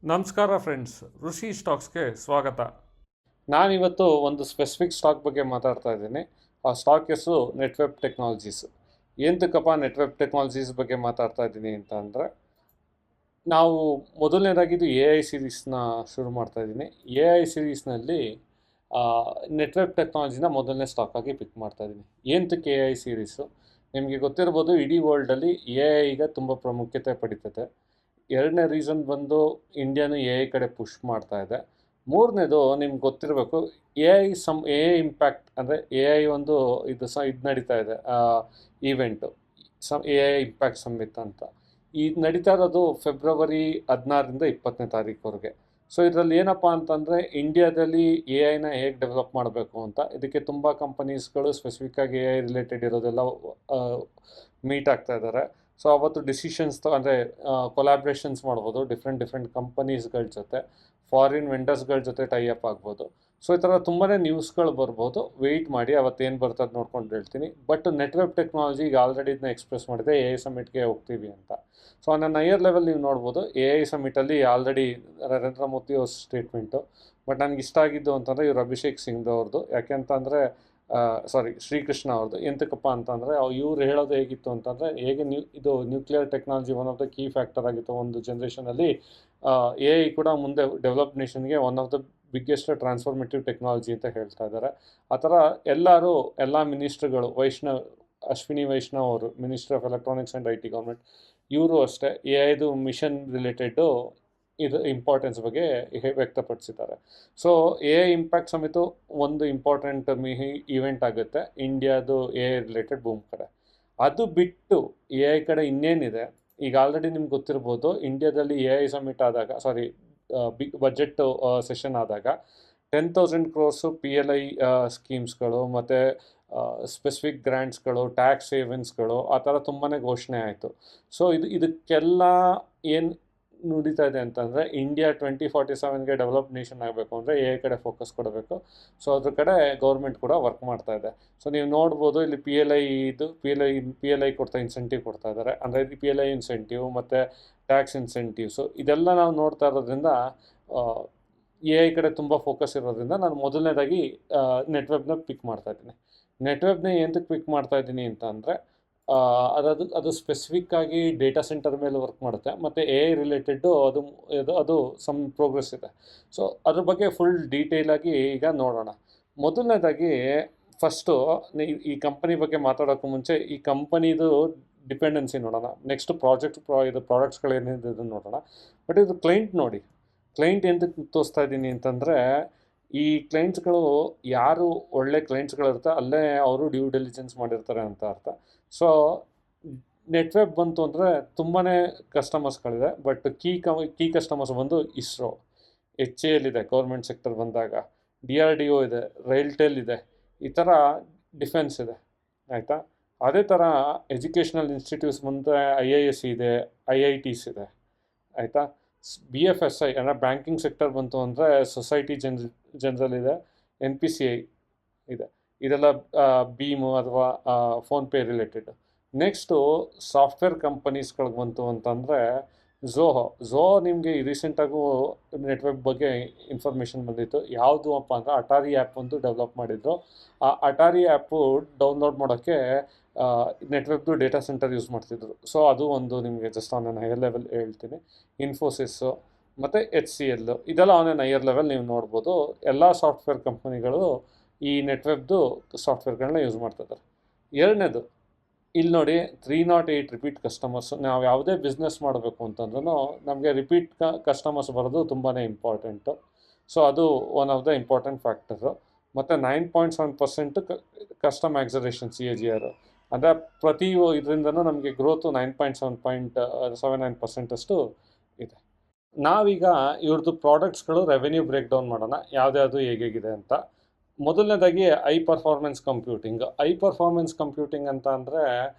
ನಮಸ್ಕಾರ ಫ್ರೆಂಡ್ಸ್, ಋಷಿ ಸ್ಟಾಕ್ಸ್ಗೆ ಸ್ವಾಗತ. ನಾನಿವತ್ತು ಒಂದು ಸ್ಪೆಸಿಫಿಕ್ ಸ್ಟಾಕ್ ಬಗ್ಗೆ ಮಾತಾಡ್ತಾ ಇದ್ದೀನಿ. ಆ ಸ್ಟಾಕ್ ಹೆಸರು ನೆಟ್ವೆಬ್ ಟೆಕ್ನಾಲಜೀಸ್. ಎಂತಕ್ಕಪ್ಪ ನೆಟ್ವೆಬ್ ಟೆಕ್ನಾಲಜೀಸ್ ಬಗ್ಗೆ ಮಾತಾಡ್ತಾ ಇದ್ದೀನಿ ಅಂತ ಅಂದರೆ, ನಾವು ಮೊದಲನೇದಾಗಿದ್ದು ಎ ಐ ಸೀರೀಸ್ನ ಶುರು ಮಾಡ್ತಾ ಇದ್ದೀನಿ. ಎ ಐ ಸೀರೀಸ್ನಲ್ಲಿ ನೆಟ್ವೆಬ್ ಟೆಕ್ನಾಲಜಿನ ಮೊದಲನೇ ಸ್ಟಾಕಾಗಿ ಪಿಕ್ ಮಾಡ್ತಾ ಇದ್ದೀನಿ. ಎಂತಕ್ಕೆ ಎ ಐ ಸೀರೀಸು? ನಿಮಗೆ ಗೊತ್ತಿರ್ಬೋದು, ಇಡೀ ವರ್ಲ್ಡಲ್ಲಿ ಎ ಐ ಈಗ ತುಂಬ ಪ್ರಾಮುಖ್ಯತೆ ಪಡೀತದೆ. ಎರಡನೇ ರೀಸನ್ ಬಂದು ಇಂಡಿಯಾನು ಎ ಐ ಕಡೆ ಪುಷ್ ಮಾಡ್ತಾ ಇದೆ. ಮೂರನೇದು ನಿಮ್ಗೆ ಗೊತ್ತಿರಬೇಕು, ಎ ಐ ಇಂಪ್ಯಾಕ್ಟ್ ಅಂದರೆ ಎ ಐ ಒಂದು ಇದು ನಡೀತಾ ಇದೆ event, A I impact summit ಅಂತ. ಇದು ನಡೀತಾ ಇರೋದು ಫೆಬ್ರವರಿ 16ರಿಂದ 20ನೇ ತಾರೀಕುವರೆಗೆ. ಸೊ ಇದರಲ್ಲಿ ಏನಪ್ಪ ಅಂತಂದರೆ, ಇಂಡಿಯಾದಲ್ಲಿ ಎ ಐನ ಹೇಗೆ ಡೆವಲಪ್ ಮಾಡಬೇಕು ಅಂತ, ಇದಕ್ಕೆ ತುಂಬ ಕಂಪನೀಸ್ಗಳು ಸ್ಪೆಸಿಫಿಕ್ಕಾಗಿ ಎ ಐ ರಿಲೇಟೆಡ್ ಇರೋದೆಲ್ಲ ಮೀಟ್ ಆಗ್ತಾ ಇದ್ದಾರೆ. ಸೊ ಅವತ್ತು ಡಿಸಿಷನ್ಸ್ ಅಂದರೆ ಕೊಲಾಬ್ರೇಷನ್ಸ್ ಮಾಡ್ಬೋದು ಡಿಫ್ರೆಂಟ್ ಕಂಪನೀಸ್ಗಳ ಜೊತೆ, ಫಾರಿನ್ ವೆಂಡರ್ಸ್ಗಳ ಜೊತೆ ಟೈಅಪ್ ಆಗ್ಬೋದು. ಸೊ ಈ ಥರ ತುಂಬಾ ನ್ಯೂಸ್ಗಳು ಬರ್ಬೋದು. ವೆಯ್ಟ್ ಮಾಡಿ, ಅವತ್ತೇನು ಬರ್ತದೆ ನೋಡ್ಕೊಂಡು ಹೇಳ್ತೀನಿ. ಬಟ್ ನೆಟ್ವೆಬ್ ಟೆಕ್ನಾಲಜಿ ಈಗ ಆಲ್ರೆಡಿ ಇದನ್ನ ಎಕ್ಸ್ಪ್ರೆಸ್ ಮಾಡಿದೆ, ಎ ಐ ಸಮಿಟ್ಗೆ ಹೋಗ್ತೀವಿ ಅಂತ. ಸೊ ನನ್ನ ಹೈಯರ್ ಲೆವೆಲ್ ನೀವು ನೋಡ್ಬೋದು, ಎ ಐ ಸಮಿಟಲ್ಲಿ ಆಲ್ರೆಡಿ ನರೇಂದ್ರ ಮೋದಿ ಅವ್ರ ಸ್ಟೇಟ್ಮೆಂಟು. ಬಟ್ ನನಗೆ ಇಷ್ಟ ಆಗಿದ್ದು ಅಂತಂದರೆ ಇವ್ರು ಅಭಿಷೇಕ್ ಸಿಂಗ್ ಅವ್ರದ್ದು. ಯಾಕೆಂತಂದರೆ ಶ್ರೀಕೃಷ್ಣ ಅವ್ರದ್ದು. ಎಂತಕ್ಕಪ್ಪ ಅಂತಂದರೆ ಇವ್ರು ಹೇಳೋದು ಹೇಗಿತ್ತು ಅಂತಂದರೆ, ಹೇಗೆ ಇದು nuclear technology one of the key factor ಆಗಿತ್ತು ಒಂದು ಜನ್ರೇಷನಲ್ಲಿ, ಎ ಐ ಕೂಡ ಮುಂದೆ ಡೆವಲಪ್ ನೇಷನ್ಗೆ one of the biggest transformative technology ಅಂತ ಹೇಳ್ತಾ ಇದ್ದಾರೆ. ಆ ಥರ ಎಲ್ಲ ಮಿನಿಸ್ಟ್ರುಗಳು, ಅಶ್ವಿನಿ ವೈಷ್ಣವ್ ಅವರು, minister of electronics and I T government, ಇವರು ಅಷ್ಟೇ ಎ ಐದು ಮಿಷನ್ ರಿಲೇಟೆಡ್ಡು ಇದು ಇಂಪಾರ್ಟೆನ್ಸ್ ಬಗ್ಗೆ ವ್ಯಕ್ತಪಡಿಸಿದ್ದಾರೆ. ಸೊ ಎ ಐ ಇಂಪ್ಯಾಕ್ಟ್ ಸಮೇತ ಒಂದು ಇಂಪಾರ್ಟೆಂಟ್ ಈವೆಂಟ್ ಆಗುತ್ತೆ ಇಂಡಿಯಾದು ಎ ಐ ರಿಲೇಟೆಡ್ ಬೂಮ್ ಕಡೆ. ಅದು ಬಿಟ್ಟು ಎ ಐ ಕಡೆ ಇನ್ನೇನಿದೆ, ಈಗ ಆಲ್ರೆಡಿ ನಿಮ್ಗೆ ಗೊತ್ತಿರ್ಬೋದು, ಇಂಡಿಯಾದಲ್ಲಿ ಎ ಐ ಸಮಿಟ್ ಆದಾಗ, ಬಿಗ್ ಬಜೆಟ್ ಸೆಷನ್ ಆದಾಗ 10,000 crores PLI ಸ್ಕೀಮ್ಸ್ಗಳು ಮತ್ತು ಸ್ಪೆಸಿಫಿಕ್ ಗ್ರ್ಯಾಂಟ್ಸ್ಗಳು, ಟ್ಯಾಕ್ಸ್ ಸೇವಿಂಗ್ಸ್ಗಳು, ಆ ಥರ ತುಂಬಾ ಘೋಷಣೆ ಆಯಿತು. ಸೊ ಇದಕ್ಕೆಲ್ಲ ಏನು ನುಡಿತಾ ಇದೆ ಅಂತಂದರೆ, ಇಂಡಿಯಾ 2047ಗೆ ಡೆವಲಪ್ ನೇಷನ್ ಆಗಬೇಕು ಅಂದರೆ ಎ ಐ ಕಡೆ ಫೋಕಸ್ ಕೊಡಬೇಕು. ಸೊ ಅದ್ರ ಕಡೆ ಗೌರ್ಮೆಂಟ್ ಕೂಡ ವರ್ಕ್ ಮಾಡ್ತಾ ಇದೆ. ಸೊ ನೀವು ನೋಡ್ಬೋದು, ಇಲ್ಲಿ ಪಿ ಎಲ್ ಐ ಕೊಡ್ತಾ ಇನ್ಸೆಂಟಿವ್ ಕೊಡ್ತಾ ಇದ್ದಾರೆ. ಅಂದರೆ PLI ಇನ್ಸೆಂಟಿವ್ ಮತ್ತು ಟ್ಯಾಕ್ಸ್ ಇನ್ಸೆಂಟಿವ್ಸು ಇದೆಲ್ಲ ನಾವು ನೋಡ್ತಾ ಇರೋದ್ರಿಂದ ಎ ಐ ಕಡೆ ತುಂಬ ಫೋಕಸ್ ಇರೋದ್ರಿಂದ ನಾನು ಮೊದಲನೇದಾಗಿ ನೆಟ್ವೆಬ್ನ ಪಿಕ್ ಮಾಡ್ತಾ ಇದ್ದೀನಿ. ನೆಟ್ವೆಬ್ನ ಎಂತಕ್ಕೆ ಪಿಕ್ ಮಾಡ್ತಾ ಇದ್ದೀನಿ ಅಂತ ಅಂದರೆ, ಅದು ಸ್ಪೆಸಿಫಿಕ್ಕಾಗಿ ಡೇಟಾ ಸೆಂಟರ್ ಮೇಲೆ ವರ್ಕ್ ಮಾಡುತ್ತೆ ಮತ್ತು ಎ ಐ ರಿಲೇಟೆಡ್ಡು ಅದು ಸಮ್ ಪ್ರೋಗ್ರೆಸ್ ಇದೆ. ಸೊ ಅದ್ರ ಬಗ್ಗೆ ಫುಲ್ ಡೀಟೇಲಾಗಿ ಈಗ ನೋಡೋಣ. ಮೊದಲನೇದಾಗಿ ಫಸ್ಟು ಈ ಕಂಪನಿ ಬಗ್ಗೆ ಮಾತಾಡೋಕ್ಕೂ ಮುಂಚೆ ಈ ಕಂಪನಿದು ಡಿಪೆಂಡೆನ್ಸಿ ನೋಡೋಣ. ನೆಕ್ಸ್ಟ್ ಪ್ರಾಡಕ್ಟ್ಸ್ಗಳೇನಿದೆ ಇದನ್ನು ನೋಡೋಣ. ಬಟ್ ಇದು ಕ್ಲೈಂಟ್ ನೋಡಿ, ಕ್ಲೈಂಟ್ ಎಂತಕ್ಕೆ ತೋರಿಸ್ತಾ ಇದ್ದೀನಿ ಅಂತಂದರೆ, ಈ ಕ್ಲೈಂಟ್ಸ್ಗಳು ಯಾರು ಒಳ್ಳೆ ಕ್ಲೈಂಟ್ಸ್ಗಳಿರುತ್ತೆ ಅಲ್ಲೇ ಅವರು ಡ್ಯೂ ಡಿಲಿಜೆನ್ಸ್ ಮಾಡಿರ್ತಾರೆ ಅಂತ ಅರ್ಥ. ಸೊ ನೆಟ್ವೆಬ್ ಬಂತು ಅಂದರೆ ತುಂಬಾ ಕಸ್ಟಮರ್ಸ್ಗಳಿದೆ. ಬಟ್ ಕೀ ಕಸ್ಟಮರ್ಸ್ ಬಂದು ಇಸ್ರೋ, HAL ಇದೆ ಗೌರ್ಮೆಂಟ್ ಸೆಕ್ಟರ್ ಬಂದಾಗ, DRDO ಇದೆ, ರೈಲ್ಟೆಲ್ ಇದೆ, ಈ ಥರ ಡಿಫೆನ್ಸ್ ಇದೆ, ಆಯಿತಾ. ಅದೇ ಥರ ಎಜುಕೇಷನಲ್ ಇನ್ಸ್ಟಿಟ್ಯೂಟ್ಸ್ ಮುಂದೆ IISc ಇದೆ, IITs ಇದೆ, ಆಯಿತಾ. BFSI ಅಂದರೆ ಬ್ಯಾಂಕಿಂಗ್ ಸೆಕ್ಟರ್ ಬಂತು ಅಂದರೆ ಸೊಸೈಟಿ ಜನರಲ್ ಇದೆ, NPCI ಇದೆ. ಇದೆಲ್ಲ ಬೀಮು ಅಥವಾ ಫೋನ್ಪೇ ರಿಲೇಟೆಡ್. ನೆಕ್ಸ್ಟು ಸಾಫ್ಟ್ವೇರ್ ಕಂಪನೀಸ್ಗಳಿಗೆ ಬಂತು ಅಂತಂದರೆ ಝೋ ನಿಮಗೆ ರೀಸೆಂಟಾಗೂ ನೆಟ್ವೆಬ್ ಬಗ್ಗೆ ಇನ್ಫಾರ್ಮೇಷನ್ ಬಂದಿತ್ತು. ಯಾವುದು ಅಪ್ಪ ಅಂದರೆ, ಅಟಾರಿ ಆ್ಯಪ್ ಒಂದು ಡೆವಲಪ್ ಮಾಡಿದ್ರು. ಆ ಅಟಾರಿ ಆ್ಯಪು ಡೌನ್ಲೋಡ್ ಮಾಡೋಕ್ಕೆ ನೆಟ್ವೆಬ್ದು ಡೇಟಾ ಸೆಂಟರ್ ಯೂಸ್ ಮಾಡ್ತಿದ್ರು. ಸೊ ಅದು ಒಂದು ನಿಮಗೆ just on on higher level ಹೇಳ್ತೀನಿ. ಇನ್ಫೋಸಿಸ್ಸು ಮತ್ತು HCL ಇದೆಲ್ಲ ಆನ್ ಆನ್ ಹೈಯರ್ ಲೆವೆಲ್ ನೀವು ನೋಡ್ಬೋದು. ಎಲ್ಲ ಸಾಫ್ಟ್ವೇರ್ ಕಂಪ್ನಿಗಳು ಈ ನೆಟ್ವೆಬ್ದು ಸಾಫ್ಟ್ವೇರ್ಗಳನ್ನ ಯೂಸ್ ಮಾಡ್ತಿದ್ದಾರೆ. ಎರಡನೇದು ಇಲ್ಲಿ ನೋಡಿ, 308 ರಿಪೀಟ್ ಕಸ್ಟಮರ್ಸ್. ನಾವು ಯಾವುದೇ ಬಿಸ್ನೆಸ್ ಮಾಡಬೇಕು ಅಂತಂದ್ರೂ ನಮಗೆ ರಿಪೀಟ್ ಕಸ್ಟಮರ್ಸ್ ಬರೋದು ತುಂಬಾ ಇಂಪಾರ್ಟೆಂಟು. ಸೊ ಅದು one of the important factor. ಮತ್ತು 9.7% ಕಸ್ಟಮ್ ಆಕ್ಸಲೇಷನ್ CAGR. ಅಂದರೆ ಪ್ರತಿ ಇದರಿಂದನೂ ನಮಗೆ ಗ್ರೋತು 9.79% ಅಷ್ಟು ಇದೆ. ನಾವೀಗ ಇವ್ರದ್ದು ಪ್ರಾಡಕ್ಟ್ಸ್ಗಳು ರೆವೆನ್ಯೂ ಬ್ರೇಕ್ ಡೌನ್ ಮಾಡೋಣ, ಯಾವುದ್ಯಾವುದು ಹೇಗಿದೆ ಅಂತ. ಮೊದಲನೇದಾಗಿ ಐ ಪರ್ಫಾರ್ಮೆನ್ಸ್ ಕಂಪ್ಯೂಟಿಂಗ್ ಅಂತ ಅಂದರೆ,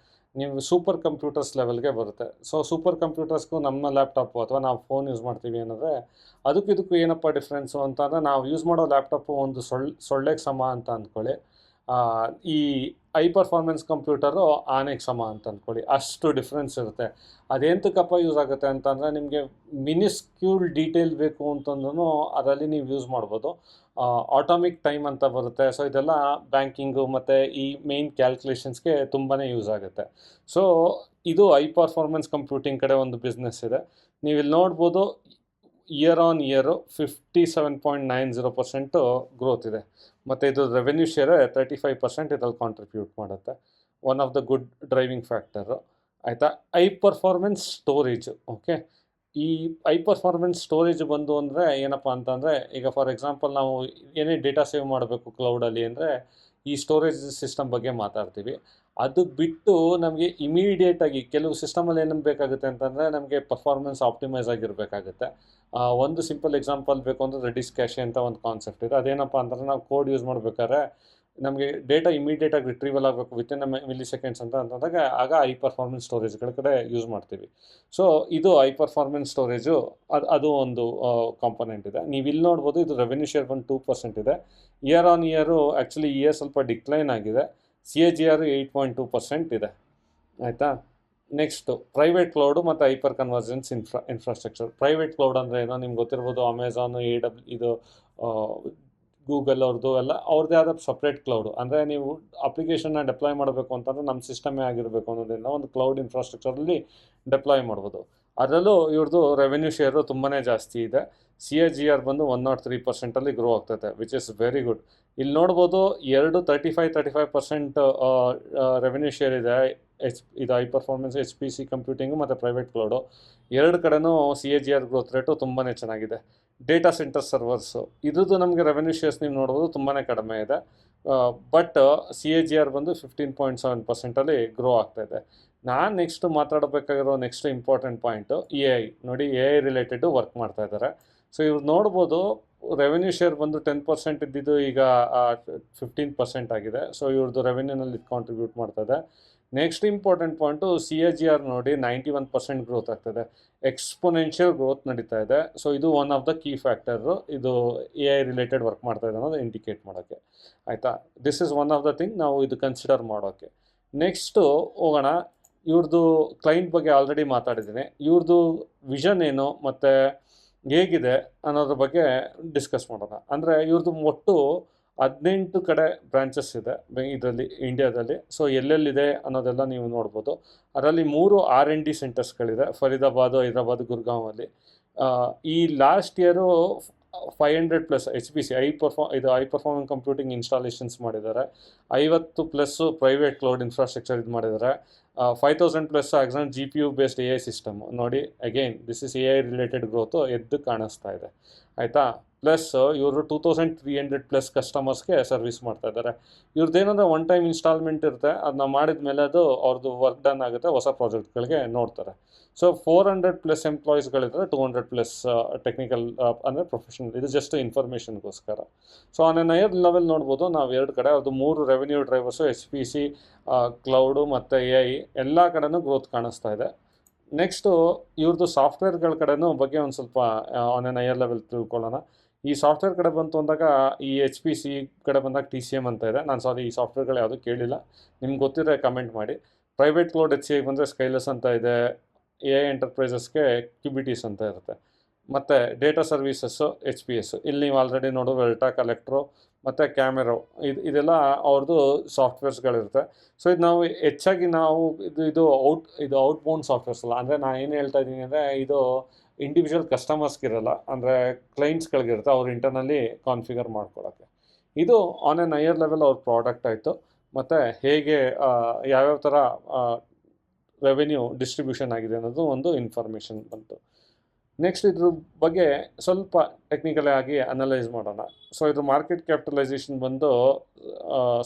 ನೀವು ಸೂಪರ್ ಕಂಪ್ಯೂಟರ್ಸ್ ಲೆವೆಲ್ಗೆ ಬರುತ್ತೆ. ಸೊ ಸೂಪರ್ ಕಂಪ್ಯೂಟರ್ಸ್ಗೂ ನಮ್ಮ ಲ್ಯಾಪ್ಟಾಪು ಅಥವಾ ನಾವು ಫೋನ್ ಯೂಸ್ ಮಾಡ್ತೀವಿ ಅನ್ನೋದ್ರೆ, ಇದಕ್ಕೂ ಏನಪ್ಪ ಡಿಫ್ರೆನ್ಸು ಅಂತಂದರೆ, ನಾವು ಯೂಸ್ ಮಾಡೋ ಲ್ಯಾಪ್ಟಾಪು ಒಂದು ಸೊಳ್ಳೆಗೆ ಸಮ ಅಂತ ಅಂದ್ಕೊಳ್ಳಿ. ಈ ಹೈ ಪರ್ಫಾರ್ಮೆನ್ಸ್ ಕಂಪ್ಯೂಟರು ಆನೆಗೆ ಸಮ ಅಂತ ಅಂದ್ಕೊಳ್ಳಿ, ಅಷ್ಟು ಡಿಫ್ರೆನ್ಸ್ ಇರುತ್ತೆ. ಅದೆಂತಕ್ಕಪ್ಪ ಯೂಸ್ ಆಗುತ್ತೆ ಅಂತಂದರೆ, ನಿಮಗೆ ಮಿನಿಸ್ಕ್ಯೂಲ್ ಡೀಟೇಲ್ ಬೇಕು ಅಂತಂದ್ರೂ ಅದರಲ್ಲಿ ನೀವು ಯೂಸ್ ಮಾಡ್ಬೋದು. ಆಟೋಮಿಕ್ ಟೈಮ್ ಅಂತ ಬರುತ್ತೆ. ಸೊ ಇದೆಲ್ಲ ಬ್ಯಾಂಕಿಂಗು ಮತ್ತು ಈ ಮೇನ್ ಕ್ಯಾಲ್ಕುಲೇಷನ್ಸ್ಗೆ ತುಂಬಾ ಯೂಸ್ ಆಗುತ್ತೆ. ಸೊ ಇದು ಹೈ ಪರ್ಫಾರ್ಮೆನ್ಸ್ ಕಂಪ್ಯೂಟಿಂಗ್ ಕಡೆ ಒಂದು ಬಿಸ್ನೆಸ್ ಇದೆ. ನೀವು ಇಲ್ಲಿ ನೋಡ್ಬೋದು, ಇಯರ್ ಆನ್ ಇಯರು 57.90% ಗ್ರೋತ್ ಇದೆ. ಮತ್ತು ಇದು ರೆವೆನ್ಯೂ ಶೇರ್ 35% ಇದ್ರಲ್ಲಿ ಕಾಂಟ್ರಿಬ್ಯೂಟ್ ಮಾಡುತ್ತೆ. One of the good driving factor, ಆಯಿತಾ. High performance storage. ಓಕೆ, ಈ ಹೈ ಪರ್ಫಾರ್ಮೆನ್ಸ್ ಸ್ಟೋರೇಜ್ ಬಂದು ಅಂದರೆ ಏನಪ್ಪ ಅಂತಂದರೆ, ಈಗ ಫಾರ್ ಎಕ್ಸಾಂಪಲ್ ನಾವು ಏನೇ ಡೇಟಾ ಸೇವ್ ಮಾಡಬೇಕು ಕ್ಲೌಡಲ್ಲಿ ಅಂದರೆ ಈ ಸ್ಟೋರೇಜ್ ಸಿಸ್ಟಮ್ ಬಗ್ಗೆ ಮಾತಾಡ್ತೀವಿ. ಅದು ಬಿಟ್ಟು ನಮಗೆ ಇಮಿಡಿಯೇಟಾಗಿ ಕೆಲವು ಸಿಸ್ಟಮಲ್ಲಿ ಏನೇನು ಬೇಕಾಗುತ್ತೆ ಅಂತಂದರೆ, ನಮಗೆ ಪರ್ಫಾರ್ಮೆನ್ಸ್ ಆಪ್ಟಿಮೈಸ್ ಆಗಿರಬೇಕಾಗುತ್ತೆ. ಒಂದು ಸಿಂಪಲ್ ಎಕ್ಸಾಂಪಲ್ ಬೇಕು ಅಂದರೆ ರೆಡಿಸ್ ಕ್ಯಾಶೆ ಅಂತ ಒಂದು ಕಾನ್ಸೆಪ್ಟ್ ಇದೆ. ಅದೇನಪ್ಪ ಅಂತಂದರೆ, ನಾವು ಕೋಡ್ ಯೂಸ್ ಮಾಡಬೇಕಾದ್ರೆ ನಮಗೆ ಡೇಟಾ ಇಮಿಡಿಯೇಟಾಗಿ ರಿಟ್ರೀವಲ್ ಆಗಬೇಕು ವಿತಿನ್ ಮಿಲಿ ಸೆಕೆಂಡ್ಸ್ ಅಂತಂದಾಗ ಹೈ ಪರ್ಫಾರ್ಮೆನ್ಸ್ ಸ್ಟೋರೇಜ್ಗಳ ಕಡೆ ಯೂಸ್ ಮಾಡ್ತೀವಿ. ಸೊ ಇದು ಹೈ ಪರ್ಫಾರ್ಮೆನ್ಸ್ ಸ್ಟೋರೇಜು, ಅದು ಒಂದು ಕಾಂಪೊನೆಂಟ್ ಇದೆ. ನೀವು ಇಲ್ಲಿ ನೋಡ್ಬೋದು, ಇದು ರೆವೆನ್ಯೂ ಶೇರ್ ಬಂದು 2% ಇದೆ. Year on year actually year ಸ್ವಲ್ಪ ಡಿಕ್ಲೈನ್ ಆಗಿದೆ. CAGR 8.2% ಇದೆ, ಆಯಿತಾ. ನೆಕ್ಸ್ಟು ಪ್ರೈವೇಟ್ ಕ್ಲೌಡು ಮತ್ತು hyper convergence infrastructure. Private cloud ಅಂದರೆ ಏನೋ ನಿಮ್ಗೆ ಗೊತ್ತಿರ್ಬೋದು, ಅಮೆಝಾನು, ಇದು ಗೂಗಲ್ ಅವ್ರದ್ದು ಎಲ್ಲ ಅವ್ರದ್ದೇ ಆದ ಸಪ್ರೇಟ್ ಕ್ಲೌಡು. ಅಂದರೆ ನೀವು ಅಪ್ಲಿಕೇಶನ್ನ ಡೆಪ್ಲಾಯ್ ಮಾಡಬೇಕು ಅಂತಂದರೆ ನಮ್ಮ ಸಿಸ್ಟಮೇ ಆಗಿರಬೇಕು ಅನ್ನೋದರಿಂದ ಒಂದು ಕ್ಲೌಡ್ ಇನ್ಫ್ರಾಸ್ಟ್ರಕ್ಚರಲ್ಲಿ ಡೆಪ್ಲಾಯ್ ಮಾಡ್ಬೋದು. ಅದರಲ್ಲೂ ಇವ್ರದ್ದು ರೆವೆನ್ಯೂ ಶೇರು ತುಂಬಾ ಜಾಸ್ತಿ ಇದೆ. CAGR ಬಂದು 103% ಗ್ರೋ ಆಗ್ತದೆ, ವಿಚ್ ಇಸ್ ವೆರಿ ಗುಡ್. ಇಲ್ಲಿ ನೋಡ್ಬೋದು, 35% ರೆವೆನ್ಯೂ ಶೇರ್ ಇದೆ. ಇದು ಹೈ ಪರ್ಫಾರ್ಮೆನ್ಸ್ HPC ಕಂಪ್ಯೂಟಿಂಗು ಮತ್ತು ಪ್ರೈವೇಟ್ ಕ್ಲೌಡು ಎರಡು ಕಡೆನೂ CAGR ಗ್ರೋತ್ ರೇಟು ತುಂಬಾ ಚೆನ್ನಾಗಿದೆ. ಡೇಟಾ ಸೆಂಟರ್ ಸರ್ವರ್ಸು ಇದ್ರದ್ದು ನಮಗೆ ರೆವೆನ್ಯೂ ಶೇರ್ಸ್ ನೀವು ನೋಡ್ಬೋದು ತುಂಬಾ ಕಡಿಮೆ ಇದೆ. ಬಟ್ CAGR ಬಂದು 15.7% ಗ್ರೋ ಆಗ್ತಾಯಿದೆ. ನಾನು ನೆಕ್ಸ್ಟ್ ಮಾತಾಡಬೇಕಾಗಿರೋ ನೆಕ್ಸ್ಟ್ ಇಂಪಾರ್ಟೆಂಟ್ ಪಾಯಿಂಟು AI. ನೋಡಿ, AI ರಿಲೇಟೆಡು ವರ್ಕ್ ಮಾಡ್ತಾ ಇದ್ದಾರೆ. ಸೊ ಇವ್ರು ನೋಡ್ಬೋದು, ರೆವೆನ್ಯೂ ಶೇರ್ ಬಂದು 10% ಇದ್ದಿದ್ದು ಈಗ 15% ಆಗಿದೆ. ಸೊ ಇವ್ರದ್ದು ರೆವೆನ್ಯೂನಲ್ಲಿ ಕಾಂಟ್ರಿಬ್ಯೂಟ್ ಮಾಡ್ತಾಯಿದೆ. ನೆಕ್ಸ್ಟ್ ಇಂಪಾರ್ಟೆಂಟ್ ಪಾಯಿಂಟು CAGR ನೋಡಿ 91% ಗ್ರೋತ್ ಆಗ್ತದೆ. ಎಕ್ಸ್ಪೊನೆನ್ಷಿಯಲ್ ಗ್ರೋತ್ ನಡೀತಾ ಇದೆ. ಸೊ ಇದು one of the key factor, ಇದು AI ರಿಲೇಟೆಡ್ ವರ್ಕ್ ಮಾಡ್ತಾ ಇದೆ ಅನ್ನೋದು ಇಂಡಿಕೇಟ್ ಮಾಡೋಕ್ಕೆ, ಆಯಿತಾ. This is one of the thing ನಾವು ಇದು ಕನ್ಸಿಡರ್ ಮಾಡೋಕ್ಕೆ. ನೆಕ್ಸ್ಟು ಹೋಗೋಣ, ಇವ್ರದ್ದು ಕ್ಲೈಂಟ್ ಬಗ್ಗೆ ಆಲ್ರೆಡಿ ಮಾತಾಡಿದ್ದೀನಿ. ಇವ್ರದ್ದು ವಿಷನ್ ಏನು ಮತ್ತು ಹೇಗಿದೆ ಅನ್ನೋದ್ರ ಬಗ್ಗೆ ಡಿಸ್ಕಸ್ ಮಾಡೋಣ. ಅಂದರೆ ಇವ್ರದ್ದು ಒಟ್ಟು 18 ಕಡೆ ಬ್ರಾಂಚಸ್ ಇದೆ ಇದರಲ್ಲಿ, ಇಂಡಿಯಾದಲ್ಲಿ. ಸೊ ಎಲ್ಲೆಲ್ಲಿದೆ ಅನ್ನೋದೆಲ್ಲ ನೀವು ನೋಡ್ಬೋದು. ಅದರಲ್ಲಿ 3 R&D ಸೆಂಟರ್ಸ್ಗಳಿದೆ, ಫರೀದಾಬಾದು, ಹೈದರಾಬಾದ್, ಗುರ್ಗಾಂವಲ್ಲಿ. ಈ last year 500+ HPC high performance computing installations ಮಾಡಿದ್ದಾರೆ. 50+ ಪ್ರೈವೇಟ್ ಕ್ಲೌಡ್ ಇನ್ಫ್ರಾಸ್ಟ್ರಕ್ಚರ್ ಇದು ಮಾಡಿದ್ದಾರೆ. 5000+ exam GPU based AI system. ನೋಡಿ, again this is AI related growth ಎದ್ದು ಕಾಣಿಸ್ತಾ ಇದೆ, ಆಯಿತಾ. ಪ್ಲಸ್ ಇವರು 2300+ ಕಸ್ಟಮರ್ಸ್ಗೆ ಸರ್ವಿಸ್ ಮಾಡ್ತಾ ಇದ್ದಾರೆ. ಇವ್ರದ್ದೇನಂದರೆ ಒನ್ ಟೈಮ್ ಇನ್ಸ್ಟಾಲ್ಮೆಂಟ್ ಇರುತ್ತೆ, ಅದನ್ನ ಮಾಡಿದ ಮೇಲೆ ಅದು ಅವ್ರದ್ದು ವರ್ಕ್ ಡನ್ ಆಗುತ್ತೆ, ಹೊಸ ಪ್ರಾಜೆಕ್ಟ್ಗಳಿಗೆ ನೋಡ್ತಾರೆ. ಸೊ 400+ ಎಂಪ್ಲಾಯೀಸ್ಗಳಿದ್ದಾರೆ, 200+ ಟೆಕ್ನಿಕಲ್ ಅಂದರೆ ಪ್ರೊಫೆಷನಲ್. ಇದು ಜಸ್ಟ್ ಇನ್ಫಾರ್ಮೇಷನ್ಗೋಸ್ಕರ. So on an higher level ನೋಡ್ಬೋದು, ನಾವು ಎರಡು ಕಡೆ ಅದು 3 ರೆವೆನ್ಯೂ ಡ್ರೈವರ್ಸು, HPC, ಕ್ಲೌಡು ಮತ್ತು AI ಎಲ್ಲ ಕಡೆನೂ ಗ್ರೋತ್ ಕಾಣಿಸ್ತಾ ಇದೆ. ನೆಕ್ಸ್ಟು ಇವ್ರದ್ದು ಸಾಫ್ಟ್ವೇರ್ಗಳ ಕಡೆನೂ ಬಗ್ಗೆ ಒಂದು ಸ್ವಲ್ಪ ಆನ್ ಎನ್ ಹೈಯರ್ ಲೆವೆಲ್ ತಿಳ್ಕೊಳ್ಳೋಣ. ಈ ಸಾಫ್ಟ್ವೇರ್ ಕಡೆ ಬಂತು ಅಂದಾಗ, ಈ HPC ಕಡೆ ಬಂದಾಗ TCM ಅಂತ ಇದೆ. ನಾನು ಈ ಸಾಫ್ಟ್ವೇರ್ಗಳು ಯಾವುದೂ ಕೇಳಿಲ್ಲ, ನಿಮ್ಗೆ ಗೊತ್ತಿದ್ರೆ ಕಮೆಂಟ್ ಮಾಡಿ. ಪ್ರೈವೇಟ್ ಕ್ಲೌಡ್ HCI ಬಂದರೆ ಸ್ಕೈಲಸ್ ಅಂತ ಇದೆ. AI ಎಂಟರ್ಪ್ರೈಸಸ್ಗೆ QBTs ಅಂತ ಇರುತ್ತೆ. ಮತ್ತು ಡೇಟಾ ಸರ್ವೀಸಸ್ಸು HPS. ಇಲ್ಲಿ ನೀವು ಆಲ್ರೆಡಿ ನೋಡೋ ವೆಲ್ಟಾ, ಕಲೆಕ್ಟ್ರೋ ಮತ್ತು ಕ್ಯಾಮೆರೋ, ಇದೆಲ್ಲ ಅವ್ರದ್ದು ಸಾಫ್ಟ್ವೇರ್ಸ್ಗಳಿರುತ್ತೆ. ಸೊ ಇದು ನಾವು ಹೆಚ್ಚಾಗಿ ನಾವು ಇದು ಔಟ್ಬೌಂಡ್ ಸಾಫ್ಟ್ವೇರ್ಸ್ ಅಲ್ಲ. ಅಂದರೆ ನಾನು ಏನು ಹೇಳ್ತಾ ಇದ್ದೀನಿ ಅಂದರೆ, ಇದು ಇಂಡಿವಿಜುವಲ್ ಕಸ್ಟಮರ್ಸ್ಗಿರಲ್ಲ, ಅಂದರೆ ಕ್ಲೈಂಟ್ಸ್ಗಳಿಗಿರುತ್ತೆ, ಅವ್ರು ಇಂಟರ್ನಲ್ಲಿ ಕಾನ್ಫಿಗರ್ ಮಾಡ್ಕೊಳ್ಳೋಕ್ಕೆ. ಇದು ಆನ್ ಎನ್ ಹೈಯರ್ ಲೆವೆಲ್ ಅವ್ರ ಪ್ರಾಡಕ್ಟ್ ಆಯಿತು. ಮತ್ತು ಹೇಗೆ ಯಾವ್ಯಾವ ಥರ ರೆವೆನ್ಯೂ ಡಿಸ್ಟ್ರಿಬ್ಯೂಷನ್ ಆಗಿದೆ ಅನ್ನೋದು ಒಂದು ಇನ್ಫಾರ್ಮೇಷನ್ ಬಂತು. ನೆಕ್ಸ್ಟ್ ಇದ್ರ ಬಗ್ಗೆ ಸ್ವಲ್ಪ ಟೆಕ್ನಿಕಲ್ ಆಗಿ ಅನಲೈಸ್ ಮಾಡೋಣ. ಸೊ ಇದ್ರ ಮಾರ್ಕೆಟ್ ಕ್ಯಾಪಿಟಲೈಸೇಷನ್ ಬಂದು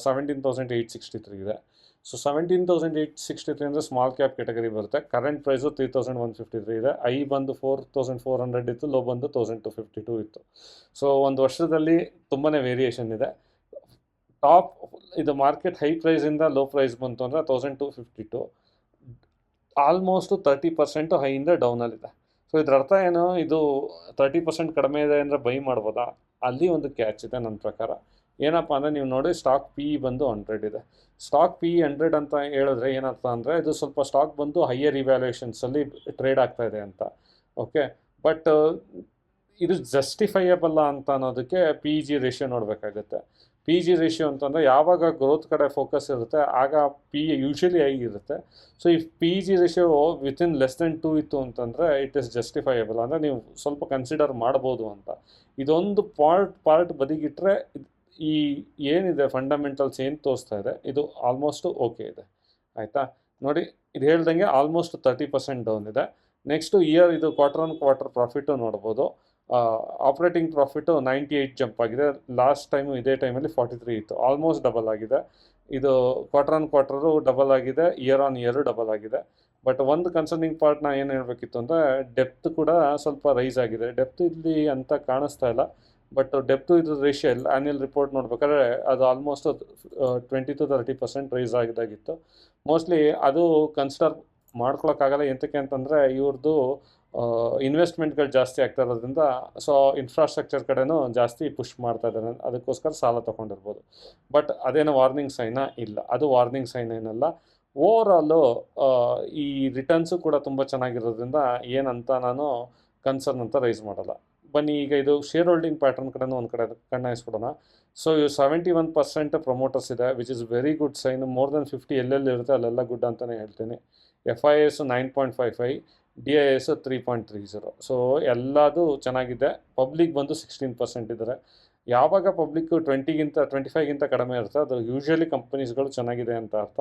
17,863 ಇದೆ. ಸೊ 17,863 ಅಂದರೆ ಸ್ಮಾಲ್ ಕ್ಯಾಪ್ ಕ್ಯಾಟಗರಿ ಬರುತ್ತೆ. ಕರೆಂಟ್ ಪ್ರೈಸು 3,153 ಇದೆ. ಐ ಬಂದು 4,400 ಇತ್ತು, ಲೋ ಬಂದು 1,252 ಇತ್ತು. ಸೊ ಒಂದು ವರ್ಷದಲ್ಲಿ ತುಂಬಾ ವೇರಿಯೇಷನ್ ಇದೆ. ಟಾಪ್ ಇದು ಮಾರ್ಕೆಟ್ ಹೈ ಪ್ರೈಸಿಂದ ಲೋ ಪ್ರೈಸ್ ಬಂತು ಅಂದರೆ 1,252, ಆಲ್ಮೋಸ್ಟು 30% ಹೈಯಿಂದ ಡೌನಲ್ಲಿದೆ. ಸೊ ಇದ್ರ ಅರ್ಥ ಏನು, ಇದು 30% ಕಡಿಮೆ ಇದೆ ಅಂದರೆ ಬೈ ಮಾಡ್ಬೋದಾ? ಅಲ್ಲಿ ಒಂದು ಕ್ಯಾಚ್ ಇದೆ ನನ್ನ ಪ್ರಕಾರ. ಏನಪ್ಪ ಅಂದರೆ ನೀವು ನೋಡಿ ಸ್ಟಾಕ್ ಪಿ ಇ ಬಂದು 100 ಇದೆ. ಸ್ಟಾಕ್ ಪಿ ಇ 100 ಅಂತ ಹೇಳಿದ್ರೆ ಏನರ್ಥ ಅಂದರೆ ಇದು ಸ್ವಲ್ಪ ಸ್ಟಾಕ್ ಬಂದು ಹೈಯರ್ ಇವ್ಯಾಲ್ಯೂಯೇಷನ್ಸಲ್ಲಿ ಟ್ರೇಡ್ ಆಗ್ತಾ ಇದೆ ಅಂತ. ಓಕೆ, ಬಟ್ ಇದು ಜಸ್ಟಿಫೈಯಬಲ್ಲ ಅಂತ ಅನ್ನೋದಕ್ಕೆ ಪಿ ಜಿ ರೇಷಿಯೋ ನೋಡಬೇಕಾಗುತ್ತೆ. ಪಿ ಜಿ ರೇಷಿಯೋ ಅಂತಂದರೆ ಯಾವಾಗ ಗ್ರೋತ್ ಕಡೆ ಫೋಕಸ್ ಇರುತ್ತೆ ಆಗ ಪಿ ಯೂಶಲಿ ಐ ಇರುತ್ತೆ. ಸೊ ಈ P G ratio within less than 2 ಇತ್ತು ಅಂತಂದರೆ ಇಟ್ ಇಸ್ ಜಸ್ಟಿಫೈಯಬಲ್, ಅಂದರೆ ನೀವು ಸ್ವಲ್ಪ ಕನ್ಸಿಡರ್ ಮಾಡ್ಬೋದು ಅಂತ. ಇದೊಂದು ಪಾರ್ಟ್ ಬದಿಗಿಟ್ರೆ ಈ ಏನಿದೆ ಫಂಡಮೆಂಟಲ್ಸ್ ಏನು ತೋರಿಸ್ತಾ ಇದೆ ಇದು ಆಲ್ಮೋಸ್ಟು ಓಕೆ ಇದೆ. ಆಯಿತಾ, ನೋಡಿ ಇದು ಹೇಳ್ದಂಗೆ ಆಲ್ಮೋಸ್ಟ್ 30% ಡೌನ್ ಇದೆ. ನೆಕ್ಸ್ಟು ಇಯರ್ ಇದು ಕ್ವಾರ್ಟರ್ ಆನ್ ಕ್ವಾರ್ಟರ್ ಪ್ರಾಫಿಟು ನೋಡ್ಬೋದು. ಆಪ್ರೇಟಿಂಗ್ ಪ್ರಾಫಿಟು 98 ಜಂಪ್ ಆಗಿದೆ. ಲಾಸ್ಟ್ ಟೈಮು ಇದೇ ಟೈಮಲ್ಲಿ 43 ಇತ್ತು, ಆಲ್ಮೋಸ್ಟ್ ಡಬಲ್ ಆಗಿದೆ. ಇದು ಕ್ವಾರ್ಟರ್ ಆನ್ ಕ್ವಾರ್ಟರು ಡಬಲ್ ಆಗಿದೆ, ಇಯರ್ ಆನ್ ಇಯರು ಡಬಲ್ ಆಗಿದೆ. ಬಟ್ ಒಂದು ಕನ್ಸರ್ನಿಂಗ್ ಪಾರ್ಟ್ನ ಏನು ಹೇಳಬೇಕಿತ್ತು ಅಂದರೆ ಡೆಪ್ತ್ ಕೂಡ ಸ್ವಲ್ಪ ರೈಸ್ ಆಗಿದೆ. ಡೆಪ್ತ್ ಇಲ್ಲಿ ಅಂತ ಕಾಣಿಸ್ತಾ ಇಲ್ಲ, ಬಟ್ ಡೆಪ್ತು ಇದು ರೇಷಿಯೋ ಆ್ಯನ್ಯಲ್ ರಿಪೋರ್ಟ್ ನೋಡ್ಬೇಕಾದ್ರೆ ಅದು ಆಲ್ಮೋಸ್ಟ್ 20 to 30% ರೈಸ್ ಆಗಿದ್ದಾಗಿತ್ತು. ಮೋಸ್ಟ್ಲಿ ಅದು ಕನ್ಸಿಡರ್ ಮಾಡ್ಕೊಳಕ್ಕಾಗಲ್ಲ. ಎಂತಕ್ಕೆ ಅಂತಂದರೆ ಇವ್ರದ್ದು ಇನ್ವೆಸ್ಟ್ಮೆಂಟ್ಗಳು ಜಾಸ್ತಿ ಆಗ್ತಾ ಇರೋದ್ರಿಂದ ಸೊ ಇನ್ಫ್ರಾಸ್ಟ್ರಕ್ಚರ್ ಕಡೆನೂ ಜಾಸ್ತಿ ಪುಷ್ ಮಾಡ್ತಾ ಇದ್ದಾರೆ, ಅದಕ್ಕೋಸ್ಕರ ಸಾಲ ತೊಗೊಂಡಿರ್ಬೋದು. ಬಟ್ ಅದೇನೋ ವಾರ್ನಿಂಗ್ ಸೈನಾ ಇಲ್ಲ, ಅದು ವಾರ್ನಿಂಗ್ ಸೈನ್ ಏನಲ್ಲ. ಓವರಾಲು ಈ ರಿಟರ್ನ್ಸು ಕೂಡ ತುಂಬ ಚೆನ್ನಾಗಿರೋದ್ರಿಂದ ಏನಂತ ನಾನು ಕನ್ಸರ್ನ್ ಅಂತ ರೈಸ್ ಮಾಡಲ್ಲ. ಬನ್ನಿ ಈಗ ಇದು ಶೇರ್ ಹೋಲ್ಡಿಂಗ್ ಪ್ಯಾಟರ್ನ್ ಕಡೆನೂ ಒಂದು ಕಡೆ ಕಣ್ಣಾಯಿಸ್ಬಿಡೋಣ. ಸೊ ಇವು 71% ಪ್ರಮೋಟರ್ಸ್ ಇದೆ, which is very good sign. More than 50 ಎಲ್ಲೆಲ್ಲಿ ಇರುತ್ತೆ ಅಲ್ಲೆಲ್ಲ ಗುಡ್ ಅಂತಲೇ ಹೇಳ್ತೀನಿ. FIS 9.55, DIS 3.30. ಸೊ ಎಲ್ಲದು ಚೆನ್ನಾಗಿದೆ. ಪಬ್ಲಿಕ್ ಬಂದು 16% ಇದ್ದಾರೆ. ಯಾವಾಗ ಪಬ್ಲಿಕ್ಕು 25ಗಿಂತ ಕಡಿಮೆ ಇರುತ್ತೆ ಅದು ಯೂಶ್ವಲಿ ಕಂಪನೀಸ್ಗಳು ಚೆನ್ನಾಗಿದೆ ಅಂತ ಅರ್ಥ.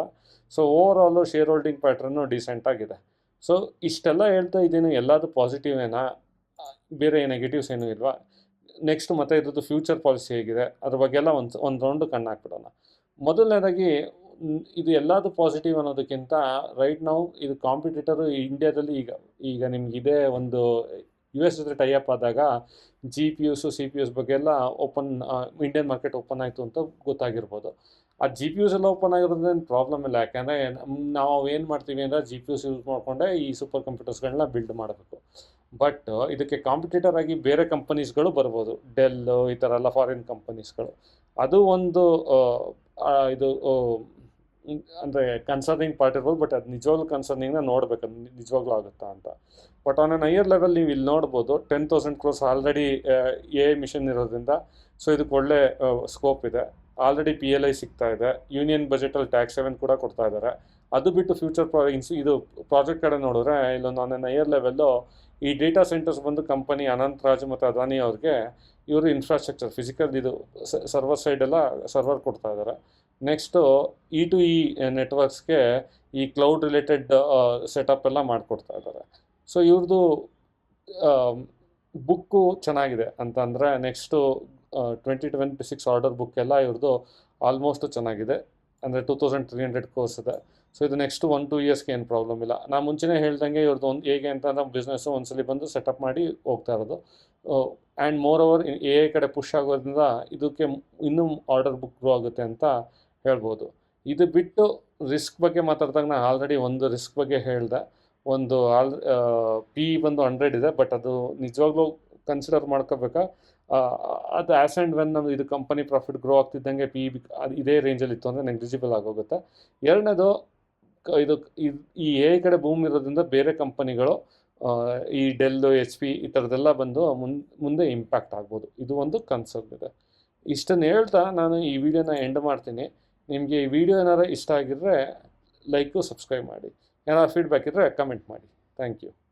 So overall share holding pattern ಡೀಸೆಂಟಾಗಿದೆ. ಸೊ ಇಷ್ಟೆಲ್ಲ ಹೇಳ್ತಾ ಇದ್ದೀನಿ, ಎಲ್ಲದು ಪಾಸಿಟಿವೇನಾ, ಬೇರೆ ನೆಗೆಟಿವ್ಸ್ ಏನೂ ಇಲ್ವಾ? ನೆಕ್ಸ್ಟ್ ಮತ್ತೆ ಇದ್ರದ್ದು ಫ್ಯೂಚರ್ ಪಾಲಿಸಿ ಹೇಗಿದೆ ಅದ್ರ ಬಗ್ಗೆ ಎಲ್ಲ ಒಂದು ರೌಂಡು ಕಣ್ಣು ಹಾಕ್ಬಿಡೋಣ. ಮೊದಲನೇದಾಗಿ ಇದು ಎಲ್ಲದು ಪಾಸಿಟಿವ್ ಅನ್ನೋದಕ್ಕಿಂತ ರೈಟ್ ನಾವು ಇದು ಕಾಂಪಿಟೇಟರು ಇಂಡಿಯಾದಲ್ಲಿ ಈಗ ನಿಮಗಿದೆ ಒಂದು US ಜೊತೆ ಟೈಅಪ್ ಆದಾಗ GPUs CPUs ಬಗ್ಗೆ ಎಲ್ಲ ಇಂಡಿಯನ್ ಮಾರ್ಕೆಟ್ ಓಪನ್ ಆಯಿತು ಅಂತ ಗೊತ್ತಾಗಿರ್ಬೋದು. ಆ GPUs ಎಲ್ಲ ಓಪನ್ ಆಗಿರೋದ್ರೇನು ಪ್ರಾಬ್ಲಮ್ ಇಲ್ಲ, ಯಾಕೆಂದರೆ ನಾವು ಏನು ಮಾಡ್ತೀವಿ ಅಂದರೆ GPUs ಯೂಸ್ ಮಾಡಿಕೊಂಡೆ ಈ ಸೂಪರ್ ಕಂಪ್ಯೂಟರ್ಸ್ಗಳನ್ನ ಬಿಲ್ಡ್ ಮಾಡಬೇಕು. ಬಟ್ ಇದಕ್ಕೆ ಕಾಂಪಿಟೇಟರ್ ಆಗಿ ಬೇರೆ ಕಂಪನೀಸ್ಗಳು ಬರ್ಬೋದು, ಡೆಲ್ ಈ ಥರ ಎಲ್ಲ ಫಾರಿನ್ ಕಂಪನೀಸ್ಗಳು. ಅದು ಒಂದು ಇದು ಅಂದರೆ ಕನ್ಸರ್ನಿಂಗ್ ಪಾರ್ಟ್ ಇರ್ಬೋದು. ಬಟ್ ಅದು ನಿಜವಾಗ್ಲೂ ಕನ್ಸರ್ನಿಂಗ್ನ ನೋಡ್ಬೇಕು, ಅದು ನಿಜವಾಗ್ಲೂ ಆಗುತ್ತಾ ಅಂತ. But on an higher level ನೀವು ಇಲ್ಲಿ ನೋಡ್ಬೋದು 10,000 crores ಆಲ್ರೆಡಿ AI ಮಿಷನ್ ಇರೋದ್ರಿಂದ ಸೊ ಇದಕ್ಕೆ ಒಳ್ಳೆ ಸ್ಕೋಪ್ ಇದೆ. ಆಲ್ರೆಡಿ PLI ಸಿಗ್ತಾ ಇದೆ. ಯೂನಿಯನ್ ಬಜೆಟಲ್ಲಿ ಟ್ಯಾಕ್ಸ್ 7 ಕೂಡ ಕೊಡ್ತಾ ಇದ್ದಾರೆ. ಅದು ಬಿಟ್ಟು ಫ್ಯೂಚರ್ ಇದು ಪ್ರಾಜೆಕ್ಟ್ ಕಡೆ ನೋಡಿದ್ರೆ ಇಲ್ಲೊಂದು ಆನ್ ಅನ್ ಹೈಯರ್ ಲೆವೆಲ್ಲು ಈ ಡೇಟಾ ಸೆಂಟರ್ಸ್ ಬಂದು ಕಂಪನಿ ಅನಂತ್ ರಾಜ್ ಮತ್ತು ಅದಾನಿ ಅವ್ರಿಗೆ ಇವರು ಇನ್ಫ್ರಾಸ್ಟ್ರಕ್ಚರ್ ಫಿಸಿಕಲ್ ಇದು ಸರ್ವರ್ ಸೈಡೆಲ್ಲ ಸರ್ವರ್ ಕೊಡ್ತಾ ಇದ್ದಾರೆ. ನೆಕ್ಸ್ಟು E2E ನೆಟ್ವರ್ಕ್ಸ್ಗೆ ಈ ಕ್ಲೌಡ್ ರಿಲೇಟೆಡ್ ಸೆಟಪ್ ಎಲ್ಲ ಮಾಡಿಕೊಡ್ತಾ ಇದ್ದಾರೆ. ಸೊ ಇವ್ರದ್ದು ಬುಕ್ಕು ಚೆನ್ನಾಗಿದೆ ಅಂತಂದರೆ ನೆಕ್ಸ್ಟು 2026 ಆರ್ಡರ್ ಬುಕ್ ಎಲ್ಲ ಇವ್ರದ್ದು ಆಲ್ಮೋಸ್ಟು ಚೆನ್ನಾಗಿದೆ, ಅಂದರೆ 2,300 crores ಇದೆ. ಸೊ ಇದು ನೆಕ್ಸ್ಟ್ 1-2 ಇಯರ್ಸ್ಗೆ ಏನು ಪ್ರಾಬ್ಲಮ್ ಇಲ್ಲ. ನಾನು ಮುಂಚೆನೇ ಹೇಳ್ದಂಗೆ ಇವ್ರದ್ದು ಒಂದು ಹೇಗೆ ಅಂತಂದ್ರೆ ಬಿಸ್ನೆಸ್ಸು ಒಂದ್ಸಲಿ ಬಂದು ಸೆಟಪ್ ಮಾಡಿ ಹೋಗ್ತಾ ಇರೋದು. ಆ್ಯಂಡ್ ಮೋರ್ ಓವರ್ AI ಕಡೆ ಪುಷ್ ಆಗೋದ್ರಿಂದ ಇದಕ್ಕೆ ಇನ್ನೂ ಆರ್ಡರ್ ಬುಕ್ ಗ್ರೋ ಆಗುತ್ತೆ ಅಂತ ಹೇಳ್ಬೋದು. ಇದು ಬಿಟ್ಟು ರಿಸ್ಕ್ ಬಗ್ಗೆ ಮಾತಾಡಿದಾಗ ನಾನು ಆಲ್ರೆಡಿ ಒಂದು ರಿಸ್ಕ್ ಬಗ್ಗೆ ಹೇಳಿದೆ. ಒಂದು PE ಬಂದು 100 ಇದೆ, ಬಟ್ ಅದು ನಿಜವಾಗ್ಲೂ ಕನ್ಸಿಡರ್ ಮಾಡ್ಕೋಬೇಕಾ, ಅದು ಆ್ಯಸ್ ಆ್ಯಂಡ್ ವೆನ್ ನಮ್ದು ಇದು ಕಂಪನಿ ಪ್ರಾಫಿಟ್ ಗ್ರೋ ಆಗ್ತಿದ್ದಂಗೆ PE ಅದು ಇದೇ ರೇಂಜಲ್ಲಿ ಇತ್ತು ಅಂದರೆ ನೆಗ್ಲಿಜಿಬಲ್ ಆಗೋಗುತ್ತೆ. ಎರಡನೇದು ಇದು ಈ AI ಕಡೆ ಬೂಮ್ ಇರೋದ್ರಿಂದ ಬೇರೆ ಕಂಪನಿಗಳು ಈ ಡೆಲ್ HP ಈ ಥರದ್ದೆಲ್ಲ ಬಂದು ಮುಂದೆ ಇಂಪ್ಯಾಕ್ಟ್ ಆಗ್ಬೋದು. ಇದು ಒಂದು ಕನ್ಸರ್ನ್ ಇದೆ. ಇಷ್ಟನ್ನು ಹೇಳ್ತಾ ನಾನು ಈ ವಿಡಿಯೋನ ಎಂಡ್ ಮಾಡ್ತೀನಿ. ನಿಮಗೆ ಈ ವಿಡಿಯೋ ಏನಾರು ಇಷ್ಟ ಆಗಿದ್ರೆ ಲೈಕು ಸಬ್ಸ್ಕ್ರೈಬ್ ಮಾಡಿ, ಏನಾದ್ರು ಫೀಡ್ಬ್ಯಾಕ್ ಇದ್ದರೆ ಕಮೆಂಟ್ ಮಾಡಿ. Thank you.